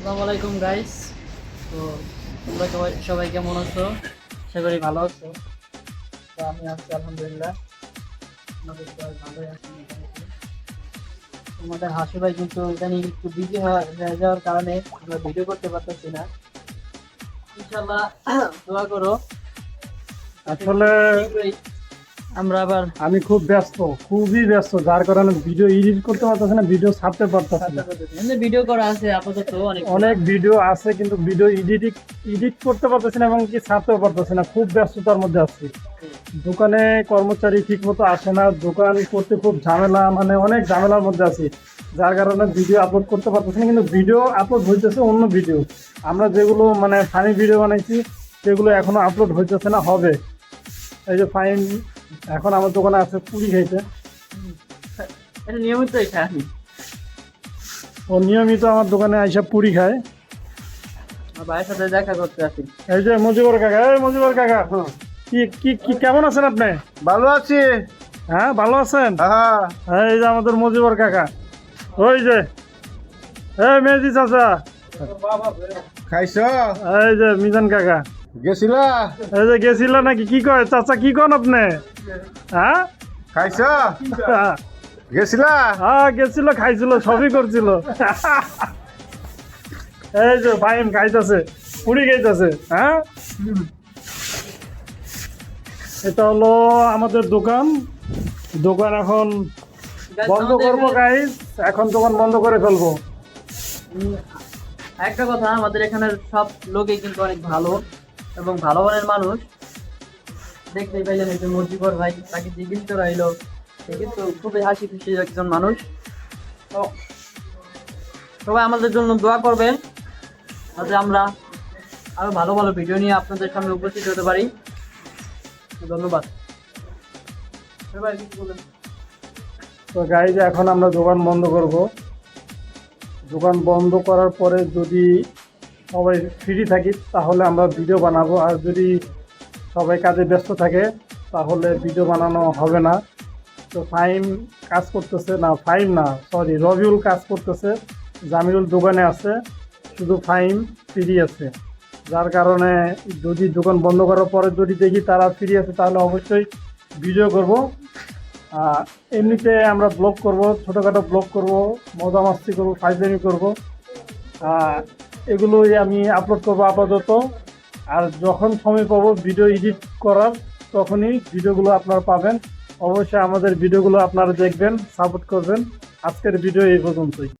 আসসালামু আলাইকুম গাইস। তো তোমরা সবাই কেমন আছো? আশা করি ভালো আছো। তো আমি আছি আলহামদুলিল্লাহ, আমাদের সবাই ভালোই আছি মোটামুটি। তোমাদের হাসি ভাই কিন্তু ইদানিং একটু বিজি হয়ে যাওয়ার কারণে আমরা ভিডিও করতে পারতেছি না। ইনশাল্লাহ দোয়া করো, আসলে শীঘ্রই আমরা আবার আমি খুব ব্যস্ত, খুবই ব্যস্ত, যার কারণে ভিডিও এডিট করতে পারতেছি না, ভিডিও ছাড়তে পারতেছি না। ভিডিও করা আছে আপাতত অনেক অনেক ভিডিও আছে কিন্তু ভিডিও এডিট করতে পারতেছি না এবং কি ছাড়তেও পারতেছি না, খুব ব্যস্ততার মধ্যে আছি। দোকানে কর্মচারী ঠিক মতো আসে না, দোকান করতে খুব ঝামেলা, মানে অনেক ঝামেলার মধ্যে আছি, যার কারণে ভিডিও আপলোড করতে পারতেছি না। কিন্তু ভিডিও আপলোড হইতেছে অন্য ভিডিও, আমরা যেগুলো মানে ফানি ভিডিও বানাইছি সেগুলো এখনো আপলোড হইতেছে না, হবে। এই যে ফাইন এখন আমার দোকানে আছে পুরি খাইতে, এটা নিয়মিতই খাই আমি। ও নিয়মিত আমার দোকানে আইসা পুরি খায়। আমার ভাইয়ের সাথে দেখা করতে আসি। এই যে মজিবর কাকা, এই মজিবর কাকা, কি কি কি কেমন আছেন আপনি? ভালো আছি। হ্যাঁ ভালো আছেন? হ্যাঁ, এই যে আমাদের মজিবর কাকা, ওই যে এই মেজি চাচা, খাইছ? এই যে মিজান কাকা, গেছিলা? এই যে গেছিল নাকি? কি কয় চাচা, কি কন আপনি? হ্যাঁ খাইছ? গেছিলা? হ্যাঁ গেছিল, খাইছিল, সবই করছিল। এই যে ফাইম খাইতেছে, পুরি খাইতেছে। হ্যাঁ এটা হলো আমাদের দোকান। দোকান এখন বন্ধ করবো গাইস, এখন দোকান বন্ধ করে ফেলবো। একটা কথা, আমাদের এখানের সব লোকই কিন্তু অনেক ভালো এবং ভালো মনের মানুষ। দেখতেই পাইলেন এই যে মজিবর ভাই, তাকে জিজ্ঞেস করা হইলো, সে কিন্তু খুবই হাসি খুশি একজন মানুষ। তো সবাই আমাদের জন্য দোয়া করবেন যাতে আমরা আরো ভালো ভালো ভিডিও নিয়ে আপনাদের সামনে উপস্থিত হতে পারি। ধন্যবাদ। সবাই কিছু বলেন। তো গাইজ এখন আমরা দোকান বন্ধ করব। দোকান বন্ধ করার পরে যদি সবাই ফ্রি থাকি তাহলে আমরা ভিডিও বানাবো, আর যদি সবাই কাজে ব্যস্ত থাকে তাহলে ভিডিও বানানো হবে না। তো ফাইম কাজ করতেছে না, ফাইম না সরি রবিউল কাজ করতেছে, জামিরুল দোকানে আছে, শুধু ফাইম ফ্রি আছে। যার কারণে যদি দোকান বন্ধ করার পরে যদি দেখি তারা ফ্রি আছে তাহলে অবশ্যই ভিডিও করব। এমনিতে আমরা ব্লগ করব, ছোটোখাটো ব্লগ করব, মজা মাস্তি করবো, ফাইজলামি করবো, এগুলোই আমি আপলোড করবো আপাতত। আর যখন সময় পাবো ভিডিও এডিট করার, তখনই ভিডিওগুলো আপনারা পাবেন। অবশ্যই আমাদের ভিডিওগুলো আপনারা দেখবেন, সাপোর্ট করবেন। আজকের ভিডিও এই পর্যন্তই।